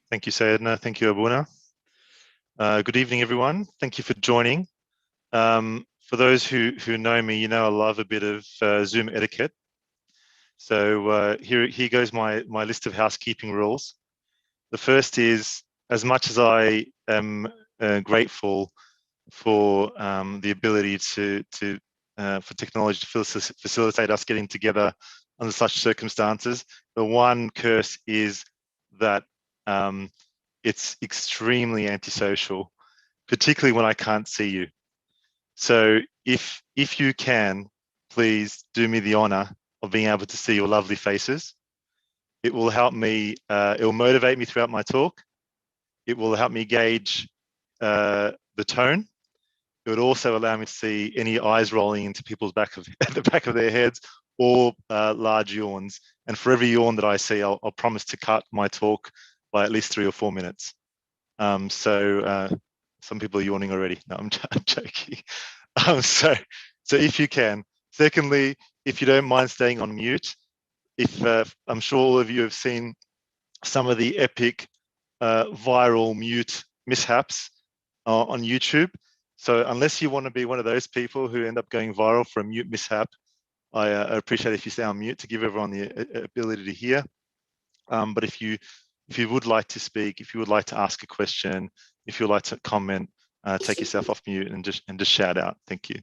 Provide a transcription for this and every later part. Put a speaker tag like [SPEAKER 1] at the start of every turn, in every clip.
[SPEAKER 1] Thank you, Sayedna. Thank you, Abuna. Good evening, everyone. Thank you for joining. For those who know me, you know I love a bit of Zoom etiquette. So here goes my list of housekeeping rules. The first is, as much as I am grateful for the ability for technology to facilitate us getting together under such circumstances, the one curse is that it's extremely antisocial, particularly when I can't see you. So if you can, please do me the honor of being able to see your lovely faces. It will help me, it will motivate me throughout my talk. It will help me gauge the tone. It would also allow me to see any eyes rolling into people's at the back of their heads, or large yawns. And for every yawn that I see, I'll promise to cut my talk by at least 3 or 4 minutes. Some people are yawning already. No, I'm joking. So if you can. Secondly, if you don't mind staying on mute, I'm sure all of you have seen some of the epic viral mute mishaps on YouTube. So unless you want to be one of those people who end up going viral for a mute mishap, I appreciate if you stay on mute to give everyone the ability to hear. But if you would like to speak, if you would like to ask a question, if you would like to comment, take yourself off mute and just shout out. Thank you.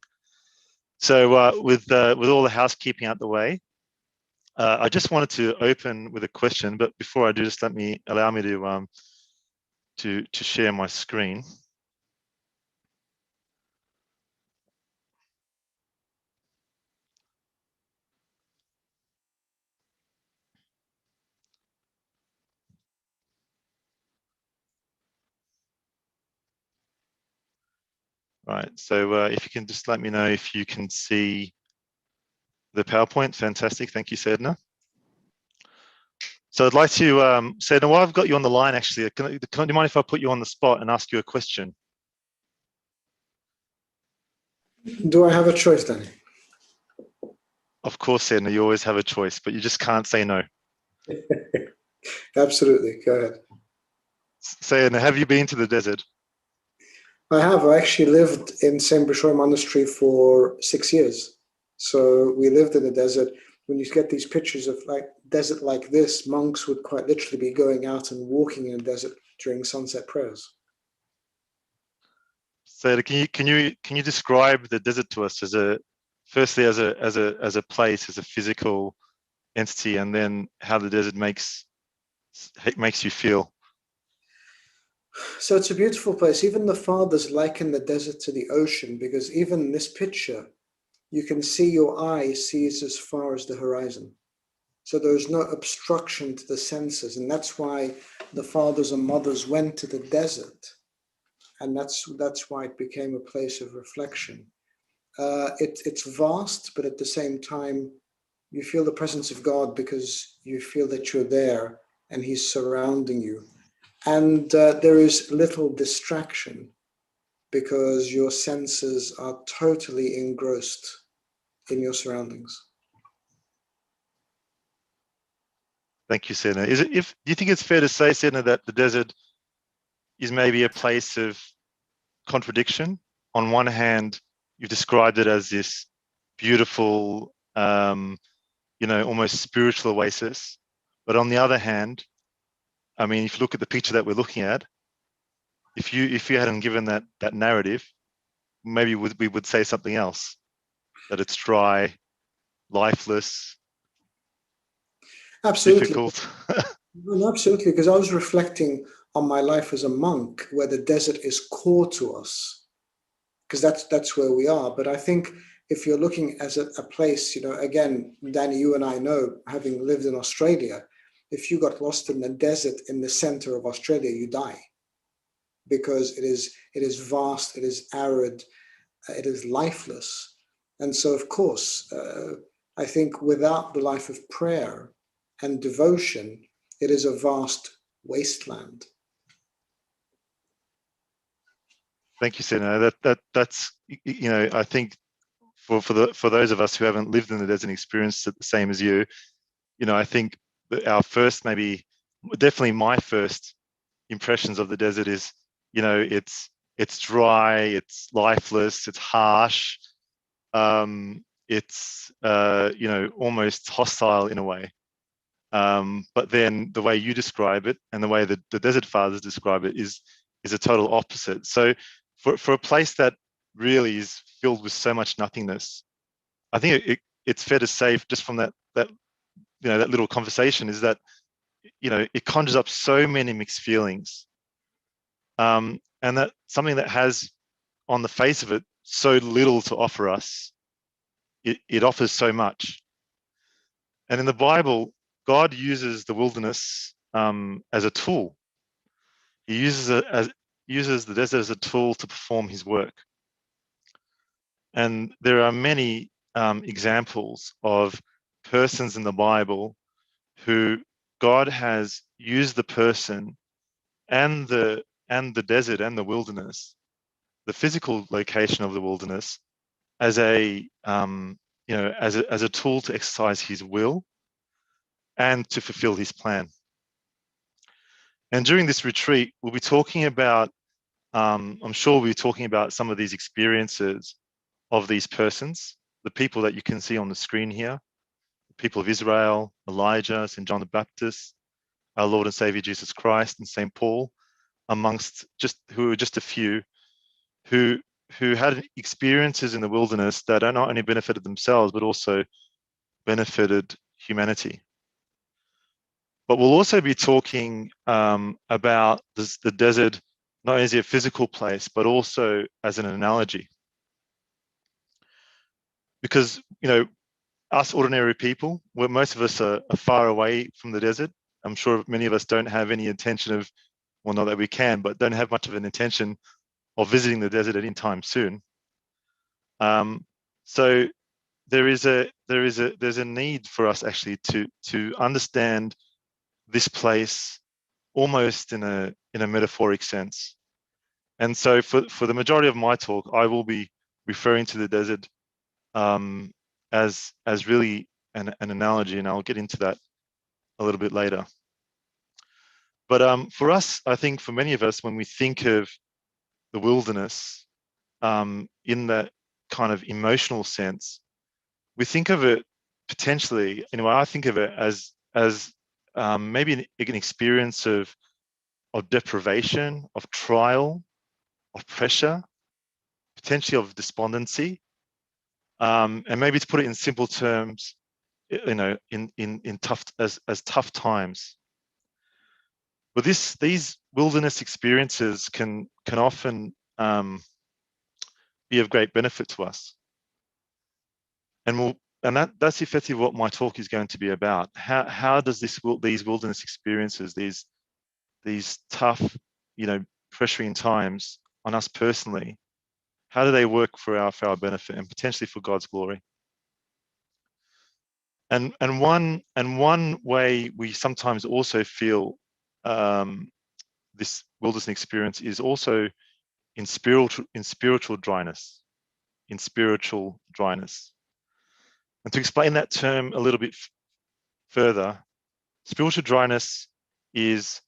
[SPEAKER 1] So with all the housekeeping out the way, I just wanted to open with a question. But before I do, just allow me to share my screen. Right, so if you can just let me know if you can see the PowerPoint. Fantastic, thank you, Sedna. So I'd like to, Sedna, while I've got you on the line, actually, do you mind if I put you on the spot and ask you a question?
[SPEAKER 2] Do I have a choice, Danny?
[SPEAKER 1] Of course, Sedna, you always have a choice, but you just can't say no.
[SPEAKER 2] Absolutely, go ahead.
[SPEAKER 1] Sedna, have you been to the desert?
[SPEAKER 2] I have. I actually lived in Saint Bashir Monastery for 6 years. So we lived in the desert. When you get these pictures of like desert like this, monks would quite literally be going out and walking in the desert during sunset prayers.
[SPEAKER 1] So can you describe the desert to us firstly as a place, as a physical entity, and then how the desert makes you feel?
[SPEAKER 2] So it's a beautiful place. Even the fathers liken the desert to the ocean, because even in this picture, you can see your eye sees as far as the horizon. So there's no obstruction to the senses. And that's why the fathers and mothers went to the desert. And that's why it became a place of reflection. It's vast, but at the same time, you feel the presence of God because you feel that you're there and He's surrounding you. And there is little distraction because your senses are totally engrossed in your surroundings.
[SPEAKER 1] Thank you, Sedna. Do you think it's fair to say, Sedna, that the desert is maybe a place of contradiction? On one hand, you've described it as this beautiful, almost spiritual oasis. But on the other hand, I mean, if you look at the picture that we're looking at, if you hadn't given that narrative, maybe we would say something else, that it's dry, lifeless,
[SPEAKER 2] absolutely
[SPEAKER 1] difficult.
[SPEAKER 2] No, absolutely, because I was reflecting on my life as a monk, where the desert is core to us, because that's where we are. But I think if you're looking as a place, again, Danny, you and I know, having lived in Australia, if you got lost in the desert in the center of Australia, you die, because it is vast, it is arid, it is lifeless. And so, of course, I think without the life of prayer and devotion, it is a vast wasteland.
[SPEAKER 1] Thank you, Sedna. That's I think for those of us who haven't lived in the desert and experienced it the same as you, I think that our first, definitely my first impressions of the desert is, it's dry, it's lifeless, it's harsh, it's almost hostile in a way. But then the way you describe it and the way that the desert fathers describe it is a total opposite. So for a place that really is filled with so much nothingness, I think it's fair to say, just from that little conversation, is that it conjures up so many mixed feelings, and that something that has, on the face of it, so little to offer us, it offers so much. And in the Bible, God uses the wilderness as a tool. He uses the desert as a tool to perform his work. And there are many examples of persons in the Bible who God has used the person and the desert and the wilderness, the physical location of the wilderness, as a tool to exercise his will and to fulfill his plan. And during this retreat, we'll be talking about, I'm sure we'll be talking about some of these experiences of these persons, the people that you can see on the screen here, the people of Israel, Elijah, St. John the Baptist, our Lord and Savior Jesus Christ, and St. Paul, amongst who are just a few who had experiences in the wilderness that not only benefited themselves, but also benefited humanity. But we'll also be talking about the desert, not as a physical place, but also as an analogy. Because, us ordinary people, where most of us are far away from the desert. I'm sure many of us don't have any intention of, well, not that we can, but don't have much of an intention of visiting the desert anytime soon. So there's a need for us actually to understand this place almost in a metaphoric sense. And so for the majority of my talk, I will be referring to the desert as really an analogy, and I'll get into that a little bit later. But for us, I think for many of us, when we think of the wilderness in that kind of emotional sense, we think of it potentially, I think of it as maybe an experience of deprivation, of trial, of pressure, potentially of despondency, and maybe to put it in simple terms, in tough times. But these wilderness experiences can often be of great benefit to us, and that's effectively what my talk is going to be about. How does these wilderness experiences, these tough, pressuring times on us personally, how do they work for our benefit and potentially for God's glory? And one way we sometimes also feel this wilderness experience is also in spiritual dryness. In spiritual dryness. And to explain that term a little bit further, spiritual dryness is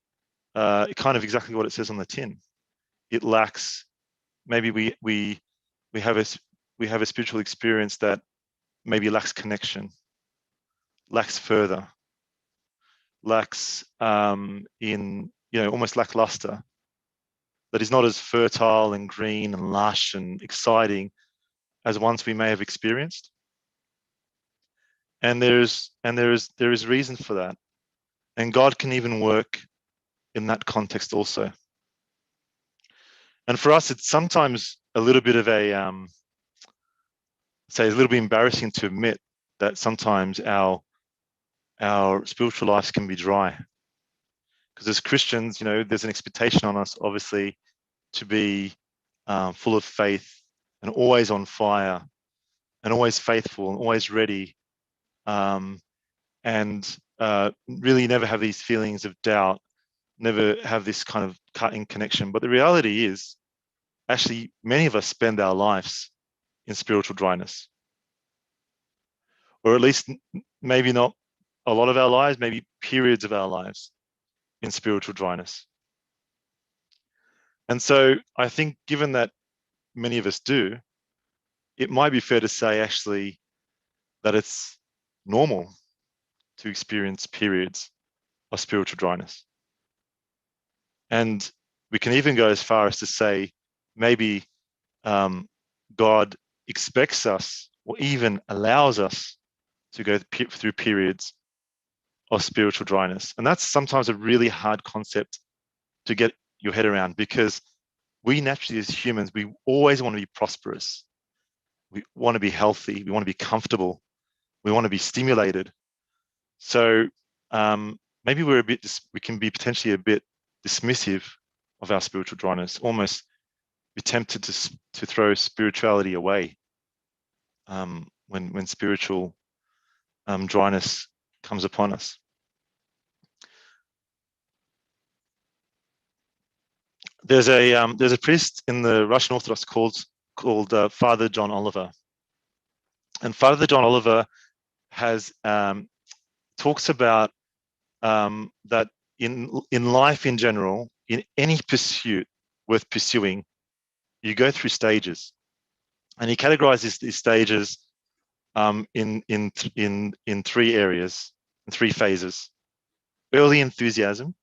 [SPEAKER 1] kind of exactly what it says on the tin. It lacks. Maybe we have a spiritual experience that maybe lacks connection, lacks further, lacks in almost lackluster. That is not as fertile and green and lush and exciting as ones we may have experienced. And there is reason for that. And God can even work in that context also. And for us, it's sometimes a little bit of a little bit embarrassing to admit that sometimes our spiritual lives can be dry. Because as Christians, there's an expectation on us, obviously, to be full of faith and always on fire and always faithful and always ready, and really never have these feelings of doubt, never have this kind of cut-in connection. But the reality is, actually, many of us spend our lives in spiritual dryness. Or at least maybe not a lot of our lives, maybe periods of our lives in spiritual dryness. And so I think given that many of us do, it might be fair to say actually that it's normal to experience periods of spiritual dryness. And we can even go as far as to say maybe God expects us or even allows us to go through periods of spiritual dryness. And that's sometimes a really hard concept to get your head around, because we naturally as humans, we always want to be prosperous. We want to be healthy. We want to be comfortable. We want to be stimulated. So maybe we can be potentially a bit dismissive of our spiritual dryness, almost be tempted to throw spirituality away when spiritual dryness comes upon us. There's a priest in the Russian Orthodox called Father John Oliver, and Father John Oliver has talks about that in life in general, in any pursuit worth pursuing, you go through stages, and he categorizes these stages in three areas, in three phases: early enthusiasm,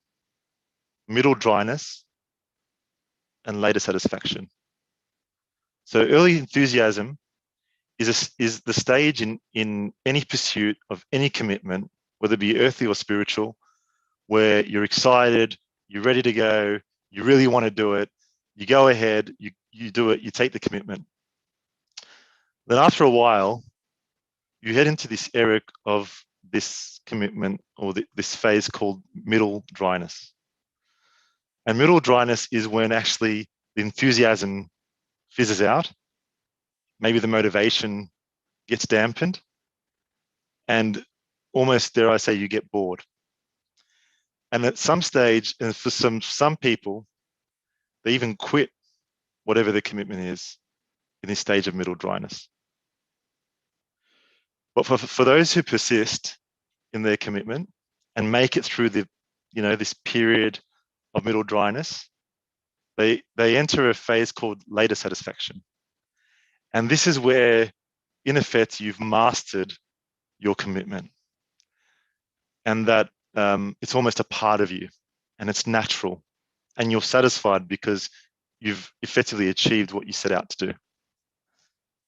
[SPEAKER 1] middle dryness, and later satisfaction. So early enthusiasm is the stage in any pursuit of any commitment, whether it be earthly or spiritual, where you're excited, you're ready to go, you really want to do it, you go ahead, you do it, you take the commitment. Then after a while, you head into this area of this commitment, or this phase called middle dryness. And middle dryness is when actually the enthusiasm fizzes out, maybe the motivation gets dampened, and almost, dare I say, you get bored. And at some stage, and for some people, they even quit whatever the commitment is in this stage of middle dryness. But for those who persist in their commitment and make it through this period of middle dryness, they enter a phase called later satisfaction. And this is where, in effect, you've mastered your commitment, and that it's almost a part of you, and it's natural, and you're satisfied because you've effectively achieved what you set out to do.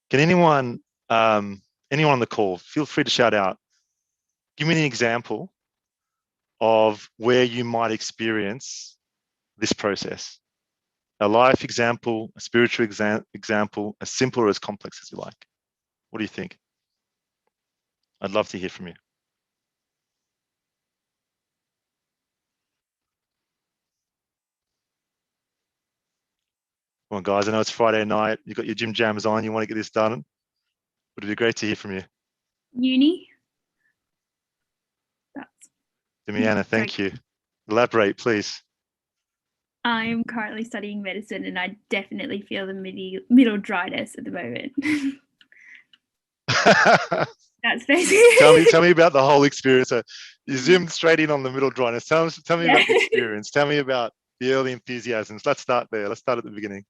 [SPEAKER 1] Can anyone on the call, feel free to shout out, give me an example of where you might experience this process? A life example, a spiritual example, as simple or as complex as you like. What do you think? I'd love to hear from you. Come on, guys, I know it's Friday night. You've got your gym jams on. You want to get this done. Would it be great to hear from you?
[SPEAKER 3] Uni.
[SPEAKER 1] Demiana, thank you. Elaborate, please.
[SPEAKER 3] I'm currently studying medicine, and I definitely feel the middle dryness at the moment. That's basically.
[SPEAKER 1] Tell me about the whole experience. So you zoomed straight in on the middle dryness. Tell me about the experience. Tell me about the early enthusiasms. Let's start there. Let's start at the beginning.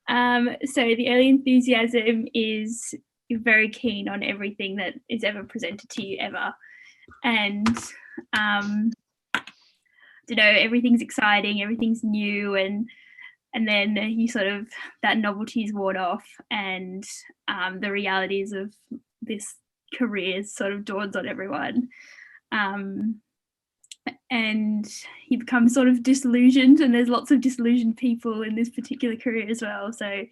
[SPEAKER 3] So the early enthusiasm is you're very keen on everything that is ever presented to you ever, and everything's exciting, everything's new, and then you sort of, that novelty is worn off, and the realities of this career sort of dawns on everyone, and you become sort of disillusioned, and there's lots of disillusioned people in this particular career as well, so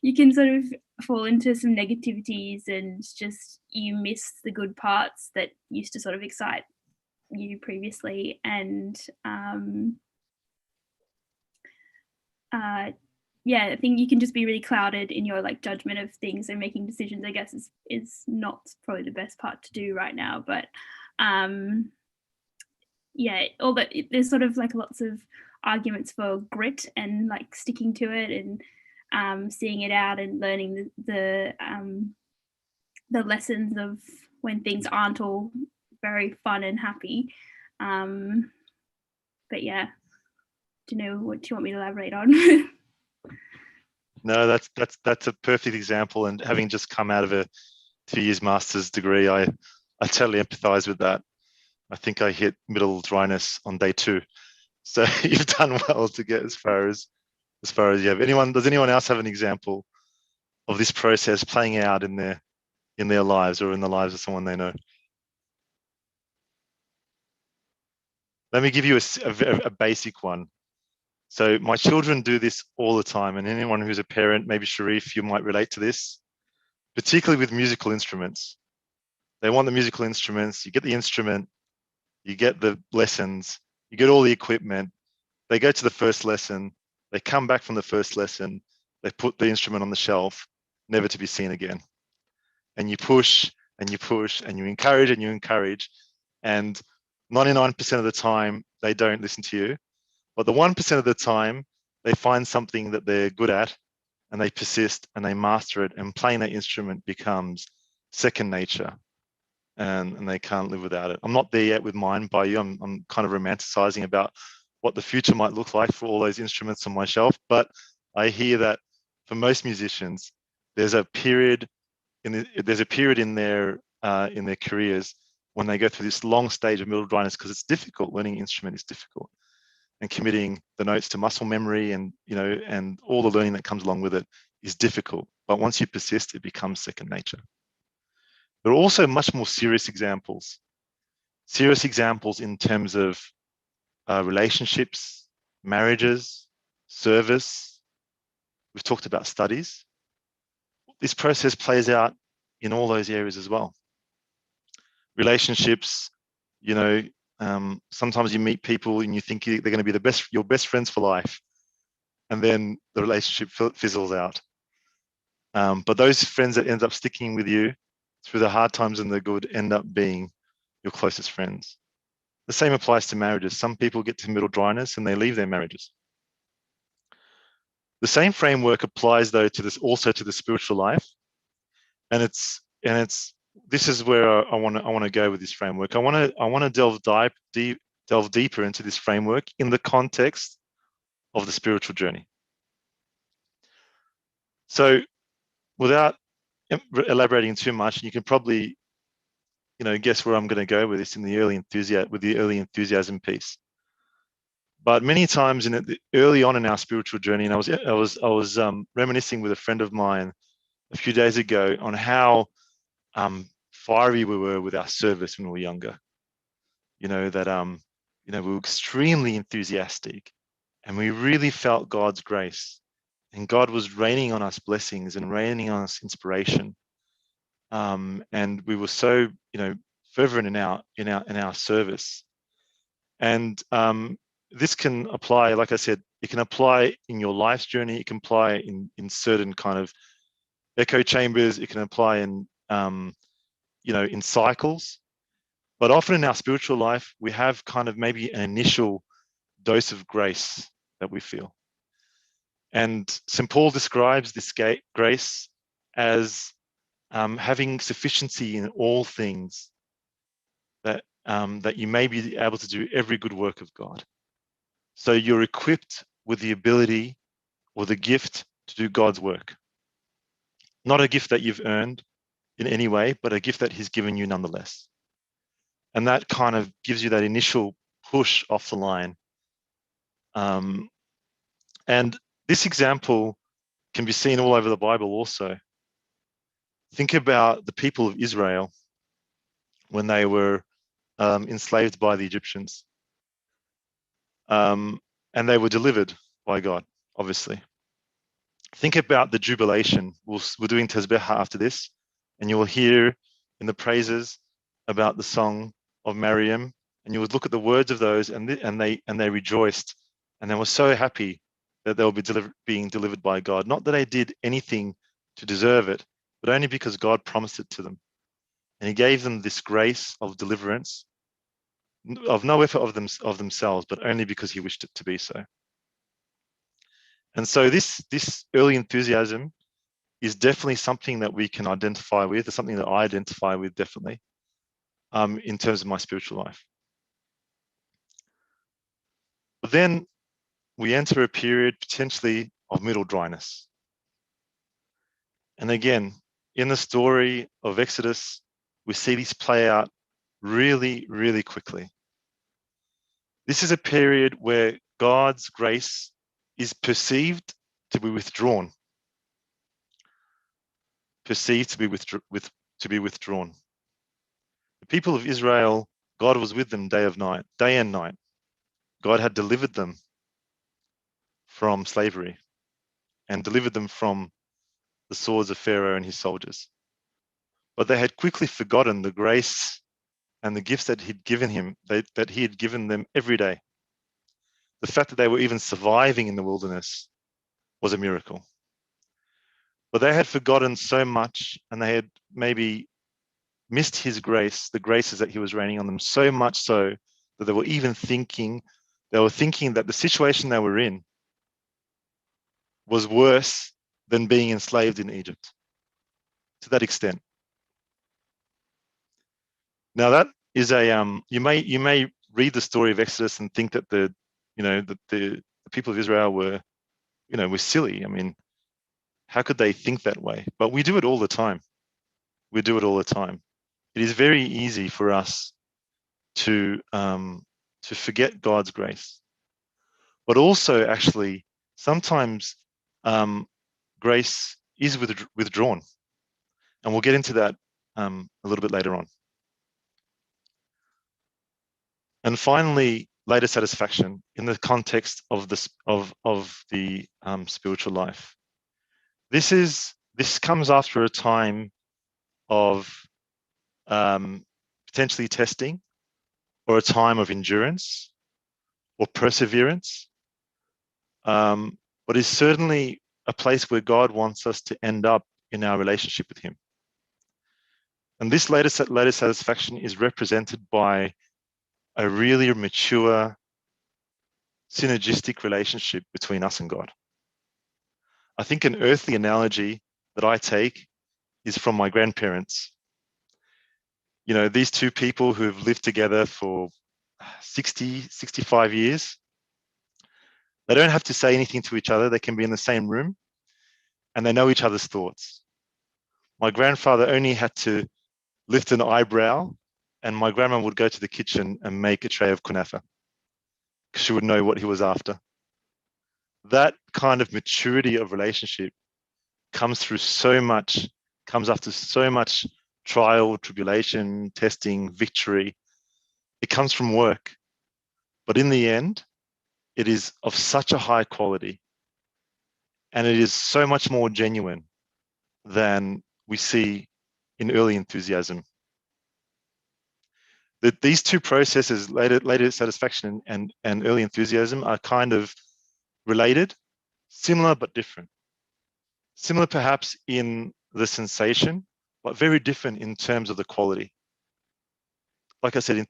[SPEAKER 3] you can sort of fall into some negativities, and just you miss the good parts that used to sort of excite you previously, and I think you can just be really clouded in your judgment of things, and making decisions, I guess, is not probably the best part to do right now, but there's sort of lots of arguments for grit and sticking to it, and seeing it out, and learning the lessons of when things aren't all very fun and happy, but yeah. do you know what do you want me to elaborate on?
[SPEAKER 1] No, that's a perfect example. And having just come out of a 2 years master's degree, I totally empathize with that. I think I hit middle dryness on day 2. So you've done well to get as far as you have. Does anyone else have an example of this process playing out in their lives or in the lives of someone they know? Let me give you a basic one. So my children do this all the time, and anyone who's a parent, maybe Sharif, you might relate to this, particularly with musical instruments. They want the musical instruments, you get the instrument, you get the lessons, you get all the equipment, they go to the first lesson, they come back from the first lesson, they put the instrument on the shelf, never to be seen again. And you push and you push and you encourage and you encourage, and 99% of the time they don't listen to you. But the 1% of the time, they find something that they're good at and they persist and they master it, and playing that instrument becomes second nature, and they can't live without it. I'm not there yet with mine by you. I'm kind of romanticizing about what the future might look like for all those instruments on my shelf. But I hear that for most musicians, there's a period in their careers when they go through this long stage of middle dryness, because it's difficult. Learning an instrument is difficult, and committing the notes to muscle memory and and all the learning that comes along with it is difficult. But once you persist, it becomes second nature. There are also much more serious examples in terms of relationships, marriages, service. We've talked about studies. This process plays out in all those areas as well. Relationships, sometimes you meet people and you think they're going to be your best friends for life, and then the relationship fizzles out. But those friends that end up sticking with you through the hard times and the good end up being your closest friends. The same applies to marriages. Some people get to middle dryness and they leave their marriages. The same framework applies though to the spiritual life, and this is where I want to go with this framework. I want to delve deeper into this framework in the context of the spiritual journey. So, without elaborating too much, you can probably guess where I'm going to go with this with the early enthusiasm piece. But many times early on in our spiritual journey, and I was reminiscing with a friend of mine a few days ago on how fiery we were with our service when we were younger. We were extremely enthusiastic, and we really felt God's grace, and God was raining on us blessings and raining on us inspiration. And we were so fervent in our service. And this can apply, like I said, it can apply in your life's journey. It can apply in certain kind of echo chambers. It can apply in in cycles. But often in our spiritual life, we have kind of maybe an initial dose of grace that we feel. And St. Paul describes this grace as having sufficiency in all things, that you may be able to do every good work of God. So you're equipped with the ability or the gift to do God's work. Not a gift that you've earned in any way, but a gift that He's given you nonetheless. And that kind of gives you that initial push off the line. And this example can be seen all over the Bible also. Think about the people of Israel when they were enslaved by the Egyptians. And they were delivered by God, obviously. Think about the jubilation. We're doing Tasbih after this, and you will hear in the praises about the song of Maryam, and you would look at the words of those, and they rejoiced, and they were so happy that they'll be being delivered by God. Not that they did anything to deserve it, but only because God promised it to them. And He gave them this grace of deliverance, of no effort of themselves, but only because He wished it to be so. And so this early enthusiasm is definitely something that we can identify with. It's something that I identify with definitely in terms of my spiritual life. But then we enter a period potentially of middle dryness. And again, in the story of Exodus, we see this play out really, really quickly. This is a period where God's grace is perceived to be withdrawn. Perceived to be withdrawn. The people of Israel, God was with them day and night. God had delivered them from slavery and delivered them from the swords of Pharaoh and his soldiers. But they had quickly forgotten the grace and the gifts that he'd given him, that he had given them every day. The fact that they were even surviving in the wilderness was a miracle. But they had forgotten so much, and they had maybe missed his grace, the graces that he was raining on them, so much so that they were thinking that the situation they were in was worse than being enslaved in Egypt, to that extent. Now that is you may read the story of Exodus and think that the people of Israel were silly. I mean, how could they think that way? But we do it all the time. We do it all the time. It is very easy for us to forget God's grace, but also actually sometimes grace is withdrawn, and we'll get into that a little bit later on. And finally, later satisfaction in the context of the spiritual life. This comes after a time of potentially testing, or a time of endurance or perseverance, but is certainly a place where God wants us to end up in our relationship with him. And this later satisfaction is represented by a really mature, synergistic relationship between us and God. I think an earthly analogy that I take is from my grandparents. These two people who've lived together for 60, 65 years, they don't have to say anything to each other. They can be in the same room and they know each other's thoughts. My grandfather only had to lift an eyebrow and my grandma would go to the kitchen and make a tray of kunafa because she would know what he was after. That kind of maturity of relationship comes after so much trial, tribulation, testing, victory. It comes from work. But in the end, it is of such a high quality and it is so much more genuine than we see in early enthusiasm. That these two processes, later satisfaction and early enthusiasm, are kind of related, similar but different. Similar perhaps in the sensation, but very different in terms of the quality. Like I said,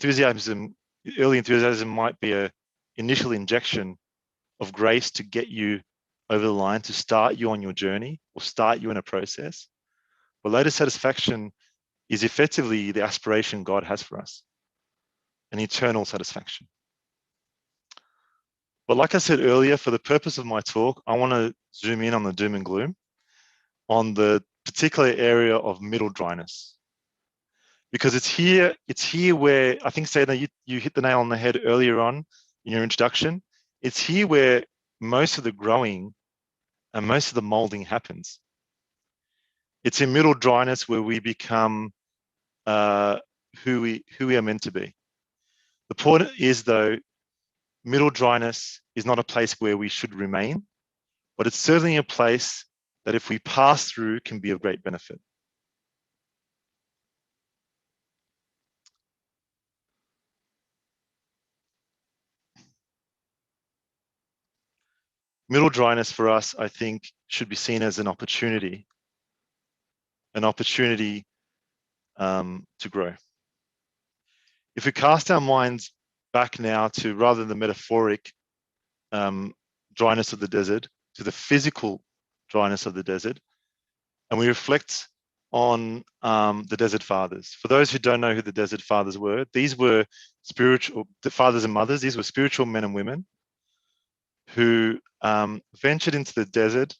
[SPEAKER 1] early enthusiasm might be an initial injection of grace to get you over the line, to start you on your journey or start you in a process. But later satisfaction is effectively the aspiration God has for us, an eternal satisfaction. But like I said earlier, for the purpose of my talk, I want to zoom in on the doom and gloom, on the particular area of middle dryness. Because it's here where, I think, Sadhana, you hit the nail on the head earlier on in your introduction. It's here where most of the growing and most of the molding happens. It's in middle dryness where we become who we are meant to be. The point is, though, middle dryness is not a place where we should remain, but it's certainly a place that if we pass through can be of great benefit. Middle dryness for us, I think, should be seen as an opportunity to grow. If we cast our minds back now to, rather than the metaphoric dryness of the desert, to the physical dryness of the desert, and we reflect on the desert fathers. For those who don't know who the desert fathers were, these were spiritual, the fathers and mothers, these were spiritual men and women who ventured into the desert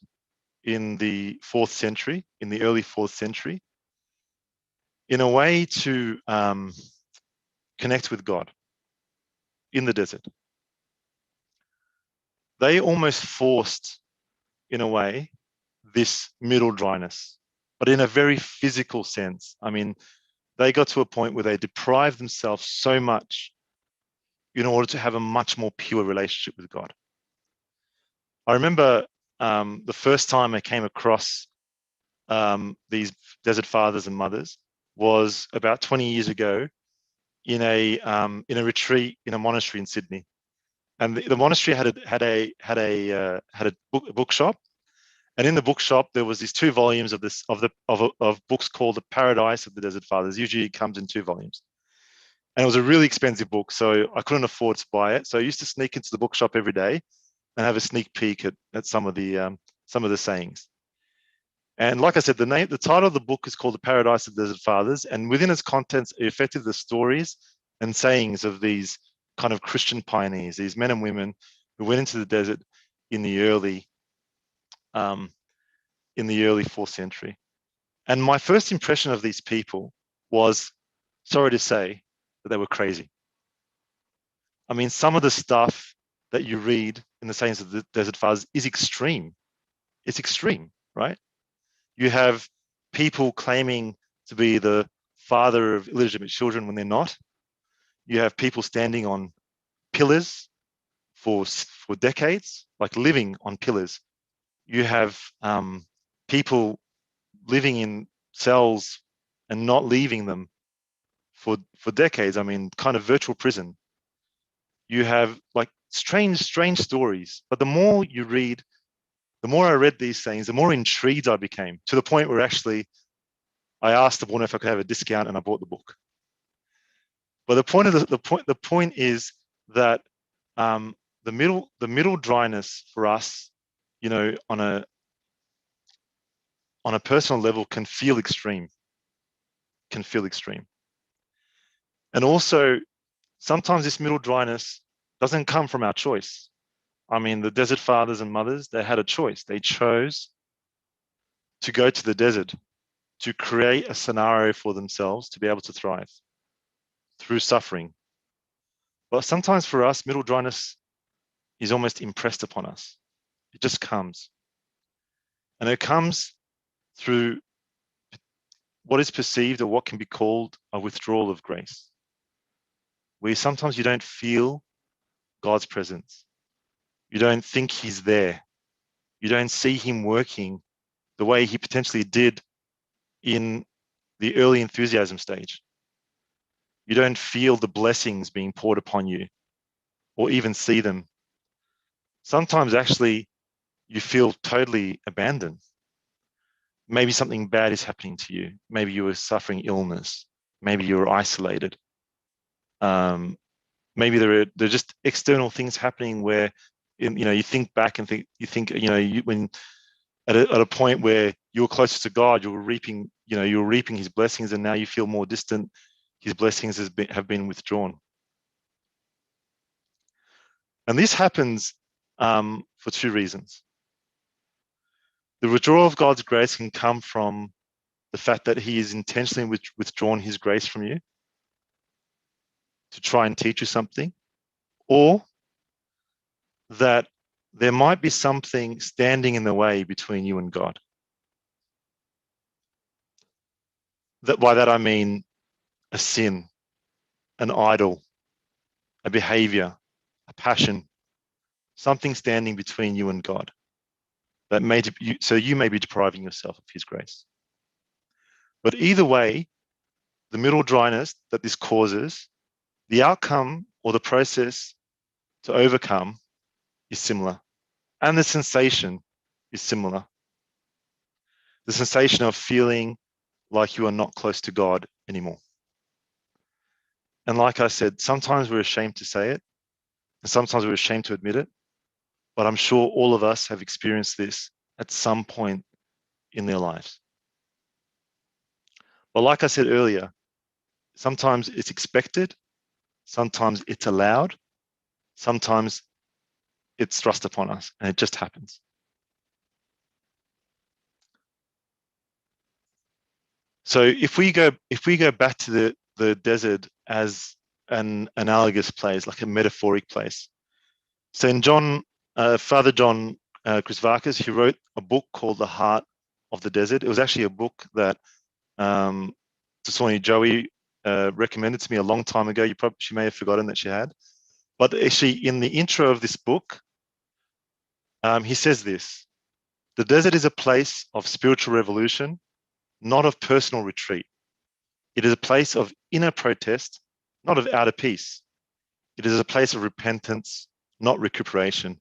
[SPEAKER 1] in the 4th century, in the early 4th century, in a way to connect with God in the desert. They almost forced, in a way, this middle dryness, but in a very physical sense. I mean, they got to a point where they deprived themselves so much in order to have a much more pure relationship with God. I remember the first time I came across these desert fathers and mothers was about 20 years ago in a retreat in a monastery in Sydney, and the monastery had a bookshop, and in the bookshop there was these 2 volumes of books called The Paradise of the Desert Fathers. Usually it comes in 2 volumes, and it was a really expensive book, so I couldn't afford to buy it. So I used to sneak into the bookshop every day and have a sneak peek at some of the sayings. And like I said, the title of the book is called The Paradise of the Desert Fathers, and within its contents are effectively the stories and sayings of these kind of Christian pioneers, these men and women who went into the desert in the early 4th century. And my first impression of these people was, sorry to say, that they were crazy. I mean, some of the stuff that you read in the sayings of the Desert Fathers is extreme. It's extreme, right? You have people claiming to be the father of illegitimate children when they're not. You have people standing on pillars for decades, like living on pillars. You have people living in cells and not leaving them for decades. I mean, kind of virtual prison. You have like strange stories. But the more you read, the more I read these things, the more intrigued I became, to the point where actually I asked the woman if I could have a discount, and I bought the book. But the point is that the middle dryness for us, you know, on a personal level, can feel extreme. And also, sometimes this middle dryness doesn't come from our choice. I mean, the desert fathers and mothers, they had a choice. They chose to go to the desert, to create a scenario for themselves to be able to thrive through suffering. But sometimes for us, middle dryness is almost impressed upon us. It just comes. And it comes through what is perceived or what can be called a withdrawal of grace, where sometimes you don't feel God's presence. You don't think he's there. You don't see him working the way he potentially did in the early enthusiasm stage. You don't feel the blessings being poured upon you or even see them. Sometimes actually you feel totally abandoned. Maybe something bad is happening to you. Maybe you were suffering illness. Maybe you were isolated. Maybe there are just external things happening where, you think back and when at a point where you were closer to God, you were reaping his blessings, and now you feel more distant. His blessings have been withdrawn. And this happens for 2 reasons. The withdrawal of God's grace can come from the fact that he is intentionally withdrawn his grace from you to try and teach you something, or that there might be something standing in the way between you and God. By that I mean a sin, an idol, a behavior, a passion, something standing between you and God, so you may be depriving yourself of his grace. But either way, the middle dryness that this causes, the outcome or the process to overcome is similar, and the sensation is similar. The sensation of feeling like you are not close to God anymore. And like I said, sometimes we're ashamed to say it, and sometimes we're ashamed to admit it, but I'm sure all of us have experienced this at some point in their lives. But like I said earlier, sometimes it's expected, sometimes it's allowed, sometimes it's thrust upon us, and it just happens. So if we go back to the desert as an analogous place, like a metaphoric place. So in Father John Chrisvakis, he wrote a book called The Heart of the Desert. It was actually a book that Tasoni Joey recommended to me a long time ago. She may have forgotten that she had. But actually, in the intro of this book, he says this: the desert is a place of spiritual revolution, not of personal retreat. It is a place of inner protest, not of outer peace. It is a place of repentance, not recuperation.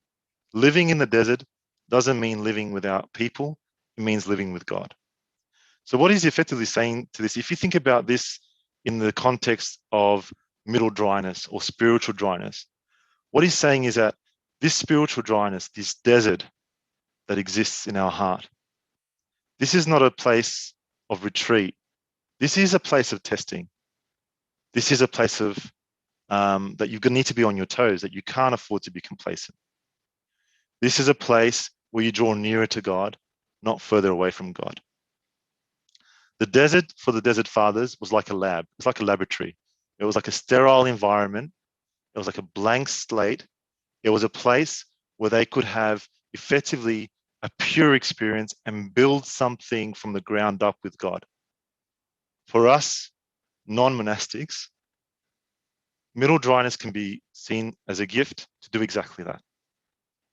[SPEAKER 1] Living in the desert doesn't mean living without people. It means living with God. So what he's effectively saying to this, if you think about this in the context of middle dryness or spiritual dryness, what he's saying is that this spiritual dryness, this desert that exists in our heart, this is not a place of retreat. This is a place of testing. This is a place of that you need to be on your toes, that you can't afford to be complacent. This is a place where you draw nearer to God, not further away from God. The desert for the desert fathers was like a lab. It's like a laboratory. It was like a sterile environment. It was like a blank slate. It was a place where they could have effectively a pure experience and build something from the ground up with God. For us, non-monastics, middle dryness can be seen as a gift to do exactly that.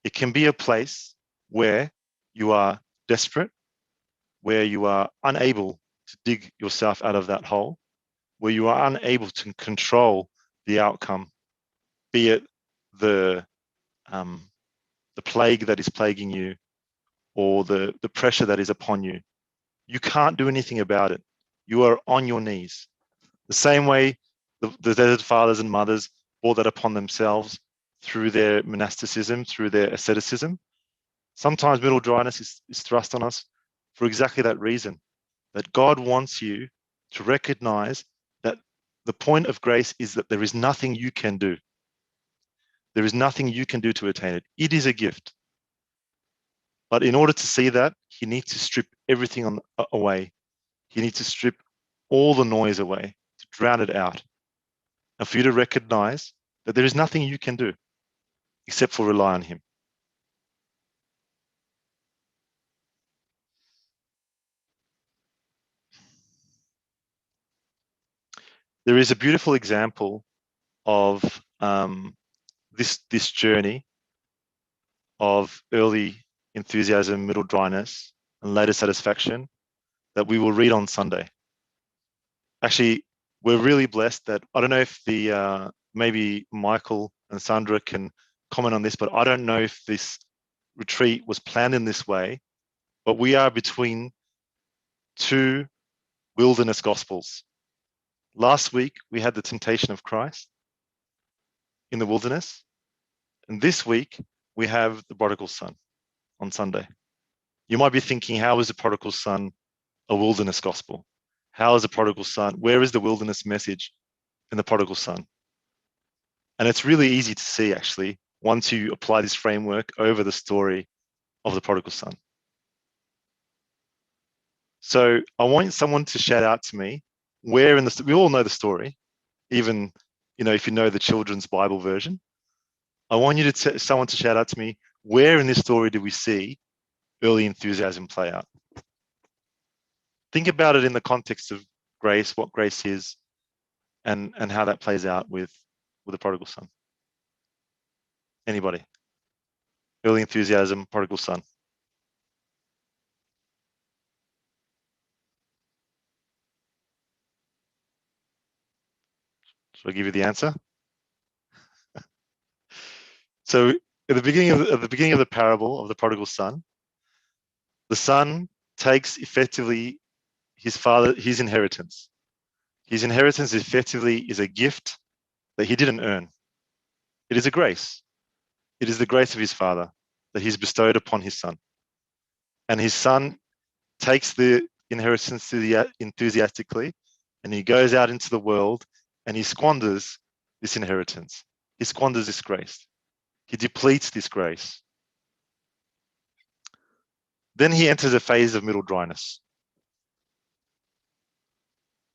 [SPEAKER 1] It can be a place where you are desperate, where you are unable to dig yourself out of that hole, where you are unable to control the outcome, be it the plague that is plaguing you or the pressure that is upon you. You can't do anything about it. You are on your knees. The same way the desert fathers and mothers brought that upon themselves through their monasticism, through their asceticism. Sometimes middle dryness is thrust on us for exactly that reason, that God wants you to recognize that the point of grace is that there is nothing you can do. There is nothing you can do to attain it. It is a gift. But in order to see that, he needs to strip everything away. He needs to strip all the noise away, to drown it out. And for you to recognize that there is nothing you can do except for rely on him. There is a beautiful example of this journey of early enthusiasm, middle dryness, and later satisfaction that we will read on Sunday. Actually, we're really blessed that, I don't know if maybe Michael and Sandra can comment on this, but I don't know if this retreat was planned in this way, but we are between two wilderness gospels. Last week, we had the temptation of Christ in the wilderness. And this week, we have the prodigal son on Sunday. You might be thinking, how is the prodigal son a wilderness gospel? How is the prodigal son? Where is the wilderness message in the prodigal son? And it's really easy to see, actually, once you apply this framework over the story of the prodigal son. So I want someone to shout out to me where in the, we all know the story, even, if you know the children's Bible version. I want you to someone to shout out to me, where in this story do we see early enthusiasm play out? Think about it in the context of grace, what grace is, and how that plays out with the prodigal son. Anybody? Early enthusiasm, prodigal son. Should I give you the answer? So at the beginning of the parable of the prodigal son, the son takes effectively his inheritance. His inheritance effectively is a gift that he didn't earn. It is a grace. It is the grace of his father that he's bestowed upon his son. And his son takes the inheritance enthusiastically, and he goes out into the world and he squanders this inheritance. He squanders this grace. He depletes this grace. Then he enters a phase of middle dryness.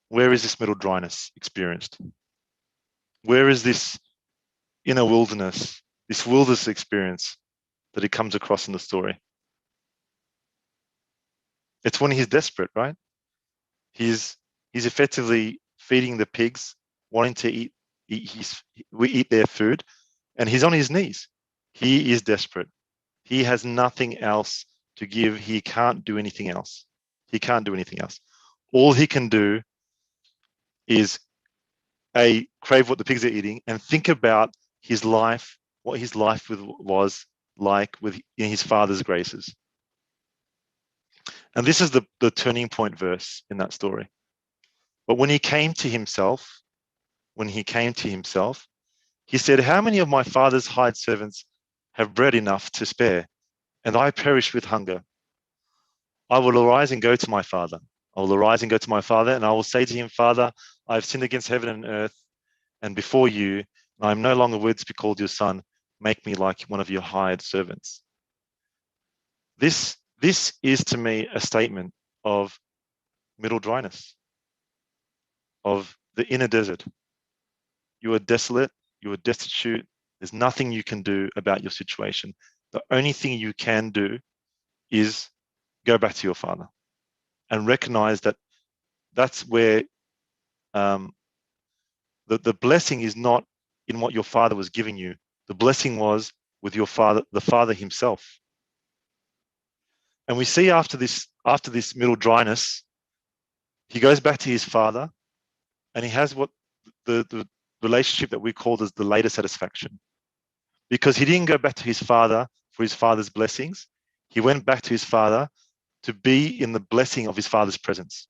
[SPEAKER 1] Where is this middle dryness experienced? Where is this inner wilderness, this wilderness experience that he comes across in the story? It's when he's desperate, right? He's effectively feeding the pigs, wanting to eat their food, and he's on his knees. He is desperate. He has nothing else to give. He can't do anything else. He can't do anything else. All he can do is crave what the pigs are eating and think about his life, what his life was like in his father's graces. And this is the turning point verse in that story. But when he came to himself, he said, "How many of my father's hired servants have bread enough to spare, and I perish with hunger? I will arise and go to my father. I will arise and go to my father, and I will say to him, Father, I have sinned against heaven and earth, and before you, I am no longer worthy to be called your son. Make me like one of your hired servants." This is to me a statement of middle dryness, of the inner desert. You are desolate, you are destitute, there's nothing you can do about your situation. The only thing you can do is go back to your father and recognize that that's where the blessing is not in what your father was giving you. The blessing was with your father, the father himself. And we see after this middle dryness, he goes back to his father and he has what the relationship that we call as the later satisfaction. Because he didn't go back to his father for his father's blessings. He went back to his father to be in the blessing of his father's presence.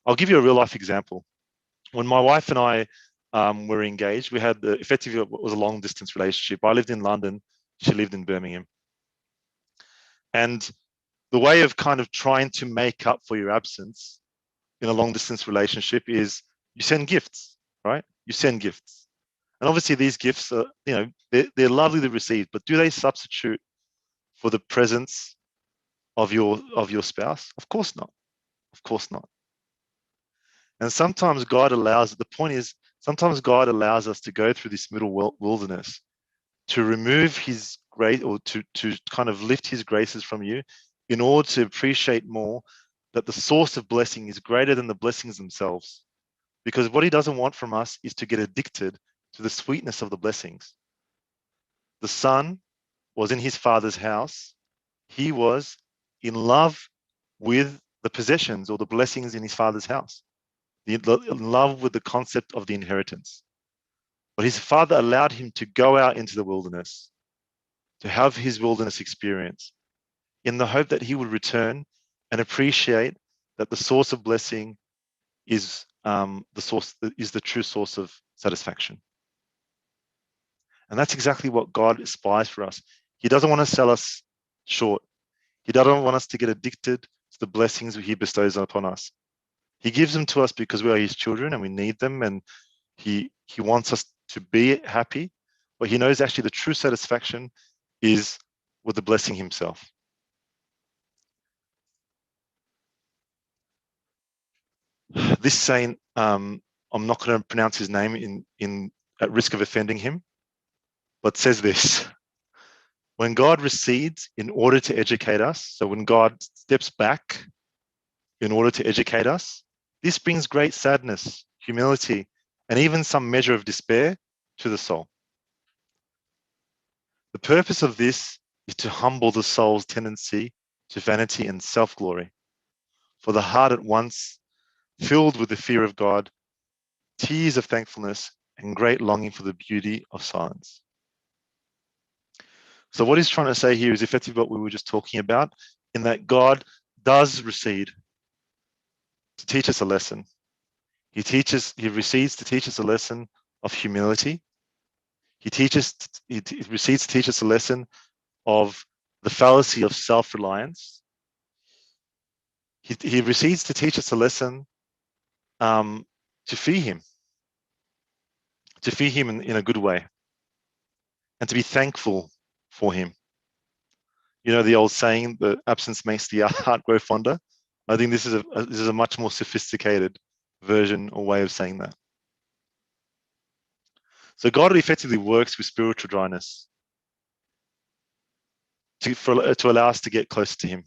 [SPEAKER 1] I'll give you a real life example. When my wife and I were engaged, we had effectively it was a long distance relationship. I lived in London, she lived in Birmingham. And the way of kind of trying to make up for your absence in a long distance relationship is you send gifts, right? You send gifts. And obviously these gifts are, they're lovely to receive, but do they substitute for the presence of your spouse? Of course not. Of course not. And sometimes God allows, the point is, sometimes God allows us to go through this middle wilderness to remove his grace, or to kind of lift his graces from you, in order to appreciate more that the source of blessing is greater than the blessings themselves. Because what he doesn't want from us is to get addicted to the sweetness of the blessings. The son was in his father's house. He was in love with the possessions or the blessings in his father's house, in love with the concept of the inheritance. But his father allowed him to go out into the wilderness, to have his wilderness experience, in the hope that he would return and appreciate that the source of blessing is the true source of satisfaction. And that's exactly what God aspires for us. He doesn't want to sell us short. He doesn't want us to get addicted to the blessings he bestows upon us. He gives them to us because we are his children and we need them, and he wants us to be happy, but he knows actually the true satisfaction is with the blessing himself. This saint, I'm not going to pronounce his name at risk of offending him, but says this: when God recedes in order to educate us, so when God steps back in order to educate us, this brings great sadness, humility, and even some measure of despair to the soul. The purpose of this is to humble the soul's tendency to vanity and self-glory. For the heart at once filled with the fear of God, tears of thankfulness, and great longing for the beauty of silence. So what he's trying to say here is effectively what we were just talking about, in that God does recede to teach us a lesson. He recedes to teach us a lesson of humility. He recedes to teach us a lesson of the fallacy of self-reliance. He recedes to teach us a lesson to fear him in a good way. and to be thankful for him. You know the old saying, the absence makes the heart grow fonder. I think this is a much more sophisticated version or way of saying that. So God effectively works with spiritual dryness to allow us to get closer to him.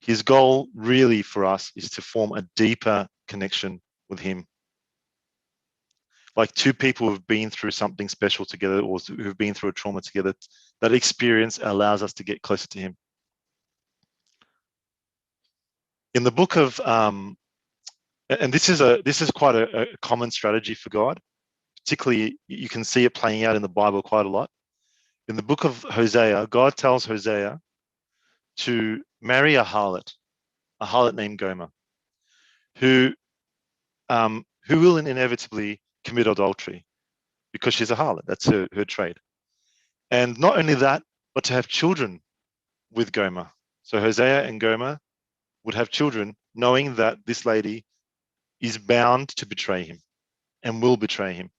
[SPEAKER 1] His goal really for us is to form a deeper connection with him. Like two people who've been through something special together, or who've been through a trauma together, that experience allows us to get closer to him. In the book of, and this is quite a common strategy for God, particularly you can see it playing out in the Bible quite a lot. In the book of Hosea, God tells Hosea to marry a harlot named Gomer, who will inevitably commit adultery because she's a harlot. That's her trade. And not only that, but to have children with Gomer. So Hosea and Gomer would have children knowing that this lady is bound to betray him and will betray him.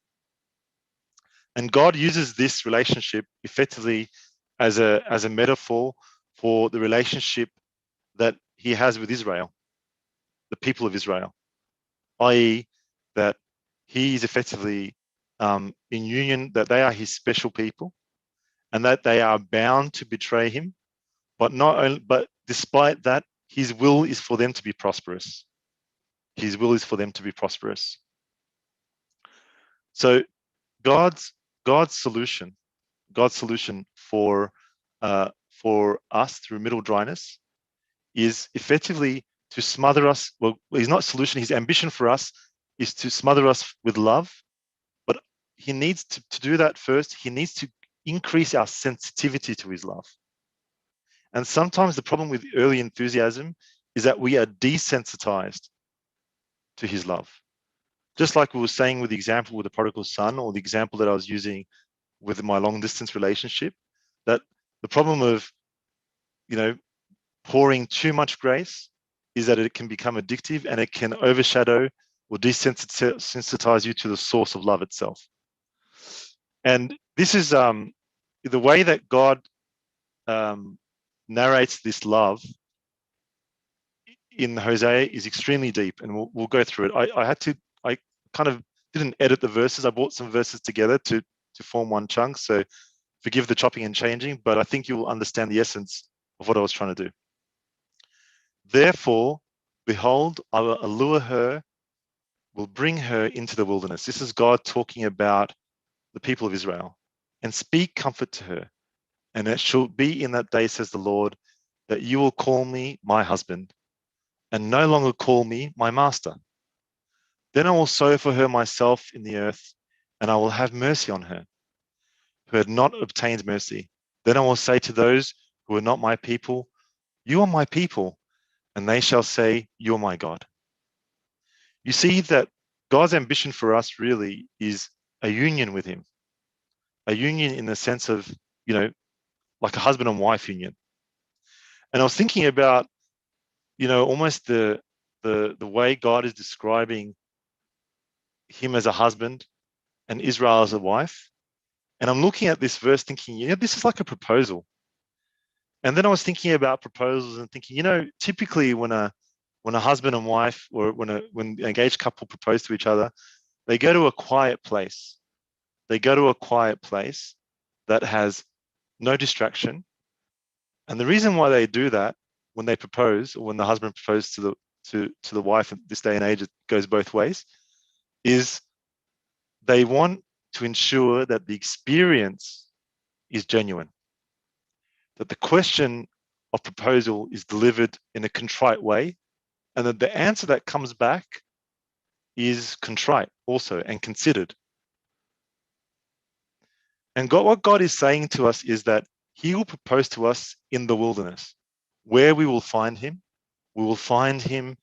[SPEAKER 1] And God uses this relationship effectively as a metaphor for the relationship that he has with Israel, the people of Israel, i.e. that he is effectively in union, that they are his special people and that they are bound to betray him, but despite that, his will is for them to be prosperous. His will is for them to be prosperous. So God's solution for us through middle dryness is effectively to smother us. Well, he's not solution. His ambition for us is to smother us with love, but he needs to do that first. He needs to increase our sensitivity to his love. And sometimes the problem with early enthusiasm is that we are desensitized to his love. Just like we were saying with the example with the prodigal son, or the example that I was using with my long distance relationship, that the problem of, pouring too much grace is that it can become addictive and it can overshadow or desensitize you to the source of love itself. And this is the way that God narrates this love in Hosea is extremely deep, and we'll go through it. I kind of didn't edit the verses. I brought some verses together to form one chunk. So forgive the chopping and changing, but I think you will understand the essence of what I was trying to do. Therefore, behold, I will allure her, will bring her into the wilderness. This is God talking about the people of Israel, and speak comfort to her. And it shall be in that day, says the Lord, that you will call me my husband, and no longer call me my master. Then I will sow for her myself in the earth, and I will have mercy on her, who had not obtained mercy. Then I will say to those who are not my people, you are my people, and they shall say, you are my God. You see that God's ambition for us really is a union with him, a union in the sense of, like a husband and wife union. And I was thinking about, almost the way God is describing him as a husband and Israel as a wife. And I'm looking at this verse thinking, this is like a proposal. And then I was thinking about proposals and thinking, typically when a husband and wife, or when an engaged couple propose to each other, they go to a quiet place. They go to a quiet place that has no distraction. And the reason why they do that when they propose, or when the husband proposes to the wife, at this day and age, it goes both ways, is they want to ensure that the experience is genuine, that the question of proposal is delivered in a contrite way, and that the answer that comes back is contrite also and considered. And what God is saying to us is that he will propose to us in the wilderness. Where we will find him, we will find him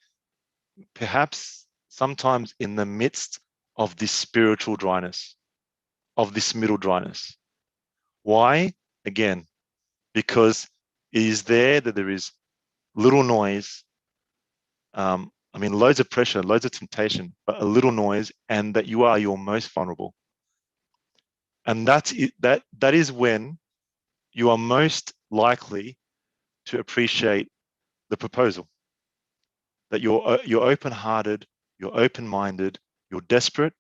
[SPEAKER 1] perhaps sometimes in the midst of this spiritual dryness, of this middle dryness. Why? Again, because it is there that there is little noise, loads of pressure, loads of temptation, but a little noise, and that you are your most vulnerable. And that is when you are most likely to appreciate the proposal. That you're open-hearted, you're open-minded, you're desperate,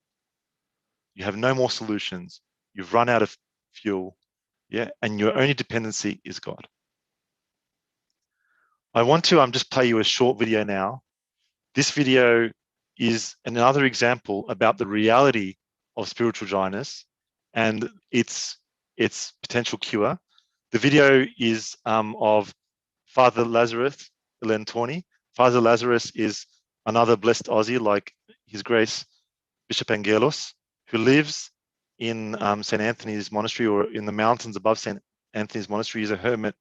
[SPEAKER 1] you have no more solutions, you've run out of fuel, yeah, and your only dependency is God. I want to just play you a short video now. This video is another example about the reality of spiritual dryness and its potential cure. The video is of Father Lazarus Lentoni. Father Lazarus is another blessed Aussie like His Grace Bishop Angelos, who lives in St. Anthony's Monastery, or in the mountains above St. Anthony's Monastery. He's a hermit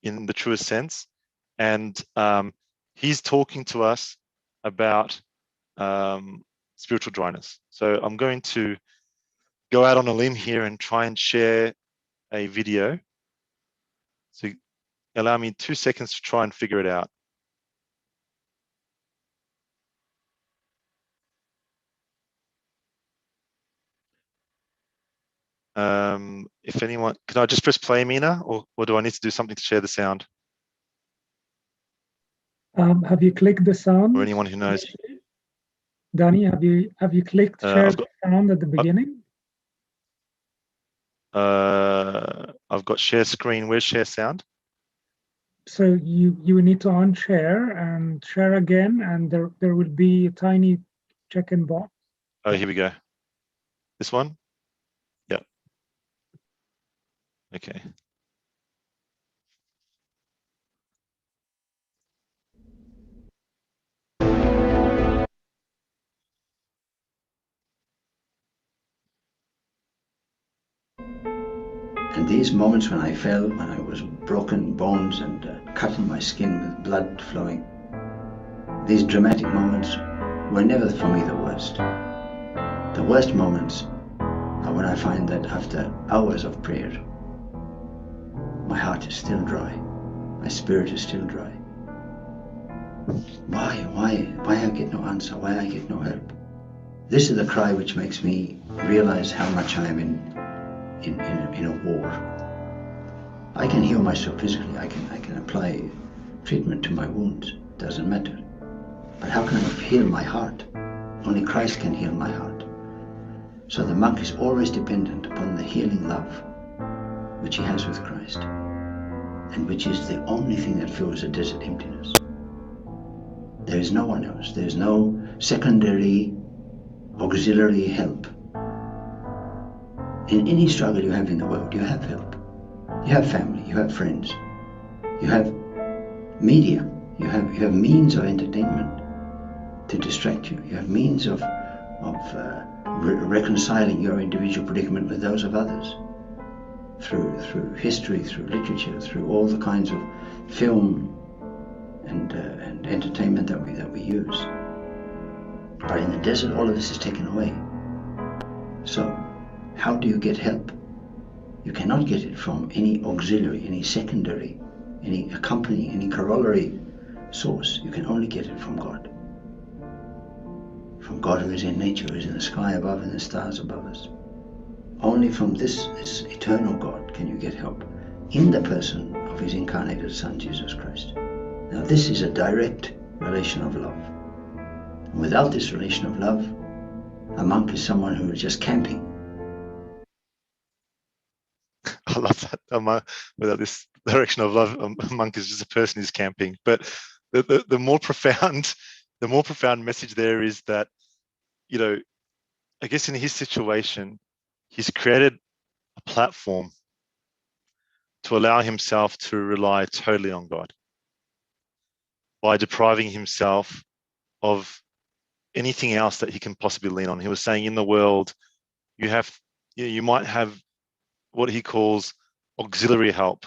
[SPEAKER 1] in the truest sense. And he's talking to us about spiritual dryness. So I'm going to go out on a limb here and try and share a video. So allow me 2 seconds to try and figure it out. If anyone, can I just press play, Mina, or do I need to do something to share the sound?
[SPEAKER 4] Have you clicked the sound?
[SPEAKER 1] Or anyone who knows?
[SPEAKER 4] Danny, have you clicked share the sound at the beginning?
[SPEAKER 1] I've got share screen. Where's share sound?
[SPEAKER 4] So you need to unshare and share again, and there will be a tiny check-in box.
[SPEAKER 1] Oh, here we go. This one? Yep. Okay.
[SPEAKER 5] And these moments when I fell, when I was broken bones and cut in my skin with blood flowing, these dramatic moments were never for me the worst. The worst moments are when I find that after hours of prayer, my heart is still dry, my spirit is still dry. Why I get no answer, why I get no help? This is the cry which makes me realize how much I am in a war. I can heal myself physically, I can apply treatment to my wounds, doesn't matter. But how can I heal my heart? Only Christ can heal my heart. So the monk is always dependent upon the healing love which he has with Christ, and which is the only thing that fills a desert emptiness. There is no one else. There is no secondary, auxiliary help. In any struggle you have in the world, you have help. You have family, you have friends, you have media, you have means of entertainment to distract you. You have means of reconciling your individual predicament with those of others through history, through literature, through all the kinds of film and entertainment that we use. But in the desert, all of this is taken away. So how do you get help? You cannot get it from any auxiliary, any secondary, any accompanying, any corollary source. You can only get it from God. From God who is in nature, who is in the sky above and the stars above us. Only from this eternal God can you get help, in the person of his incarnated Son, Jesus Christ. Now this is a direct relation of love. And without this relation of love, a monk is someone who is just camping.
[SPEAKER 1] I love that. Without this direction of love, a monk is just a person who's camping. But the more profound message there is that, you know, I guess in his situation, he's created a platform to allow himself to rely totally on God by depriving himself of anything else that he can possibly lean on. He was saying in the world, you might have what he calls auxiliary help,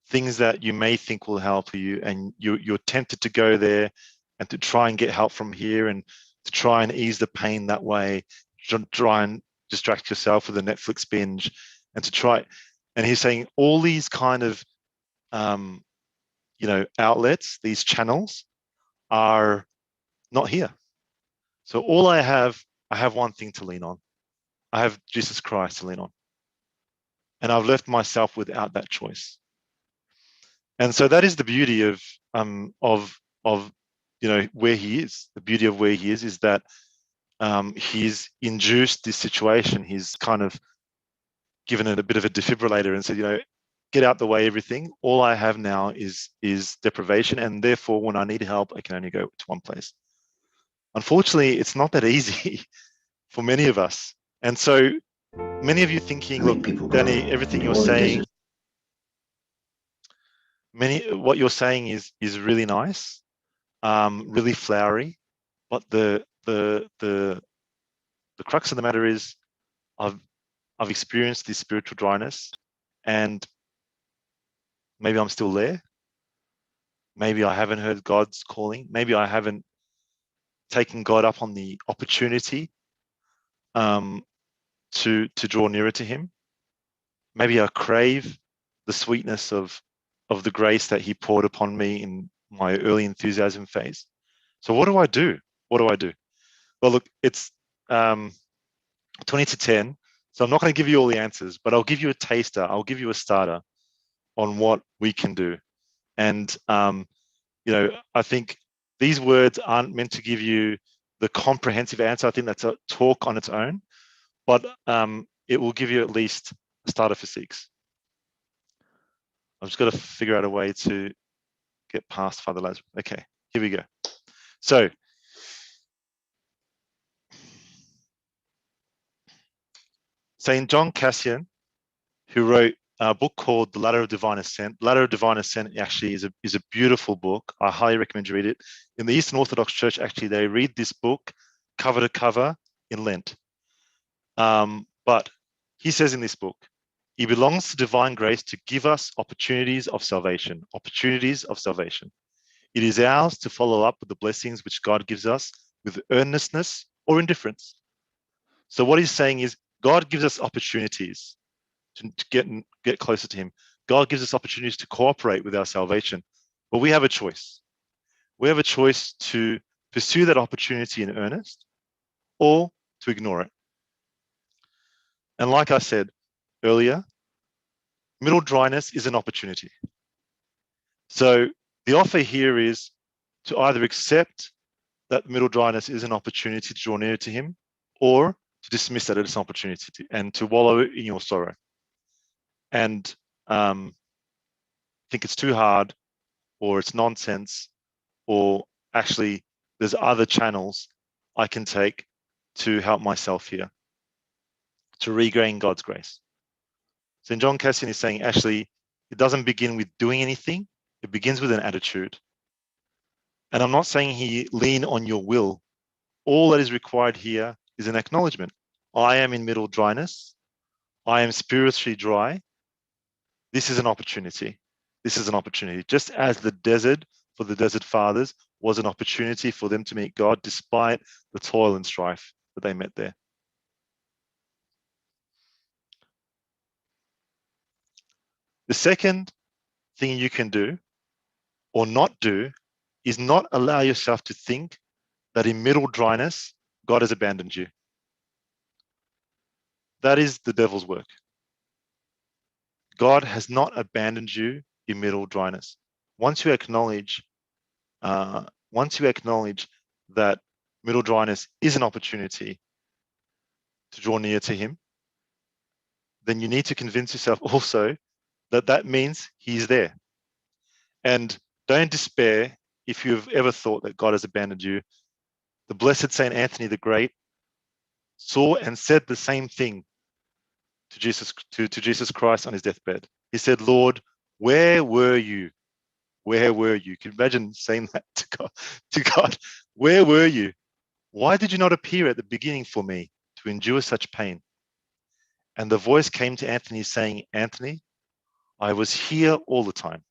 [SPEAKER 1] things that you may think will help you, and you're tempted to go there and to try and get help from here and to try and ease the pain that way, to try and distract yourself with a Netflix binge, and to try. And he's saying all these kind of outlets, these channels, are not here. So all I have one thing to lean on. I have Jesus Christ to lean on. and I've left myself without that choice. And so that is the beauty of where he is. The beauty of where he is that he's induced this situation. He's kind of given it a bit of a defibrillator and said, get out the way, everything. All I have now is deprivation, and therefore, when I need help, I can only go to one place. Unfortunately, it's not that easy for many of us. And so many of you thinking, look, Danny, everything you're saying, what you're saying is really nice, really flowery, but the crux of the matter is I've experienced this spiritual dryness, and maybe I'm still there. Maybe I haven't heard God's calling. Maybe I haven't taken God up on the opportunity to draw nearer to him. Maybe I crave the sweetness of the grace that he poured upon me in my early enthusiasm phase. So what do I do? What do I do? Well, look, it's 20 to 10. So I'm not going to give you all the answers, but I'll give you a taster. I'll give you a starter on what we can do. And, I think these words aren't meant to give you the comprehensive answer. I think that's a talk on its own, but it will give you at least a starter for 6. I've just got to figure out a way to get past Father Lazarus. Okay, here we go. So, St. John Cassian, who wrote a book called The Ladder of Divine Ascent. Ladder of Divine Ascent actually is a beautiful book. I highly recommend you read it. In the Eastern Orthodox Church, actually, they read this book cover to cover in Lent. But he says in this book, it belongs to divine grace to give us opportunities of salvation. Opportunities of salvation. It is ours to follow up with the blessings which God gives us with earnestness or indifference. So what he's saying is God gives us opportunities to get closer to him. God gives us opportunities to cooperate with our salvation, but we have a choice. We have a choice to pursue that opportunity in earnest or to ignore it. And like I said earlier, middle dryness is an opportunity. So the offer here is to either accept that middle dryness is an opportunity to draw near to him, or to dismiss that as an opportunity and to wallow in your sorrow. And think it's too hard, or it's nonsense, or actually there's other channels I can take to help myself here, to regain God's grace. St. John Cassian is saying, actually, it doesn't begin with doing anything. It begins with an attitude. And I'm not saying he lean on your will. All that is required here is an acknowledgement. I am in middle dryness. I am spiritually dry. This is an opportunity. This is an opportunity. Just as the desert for the desert fathers was an opportunity for them to meet God despite the toil and strife that they met there. The second thing you can do or not do is not allow yourself to think that in middle dryness, God has abandoned you. That is the devil's work. God has not abandoned you in middle dryness. Once you acknowledge that middle dryness is an opportunity to draw near to him, then you need to convince yourself also that that means he's there. And don't despair if you've ever thought that God has abandoned you. The blessed Saint Anthony the Great saw and said the same thing to Jesus Christ on his deathbed. He said, Lord, where were you? Where were you? Can you imagine saying that to God? Where were you? Why did you not appear at the beginning for me to endure such pain? And the voice came to Anthony saying, Anthony, I was here all the time.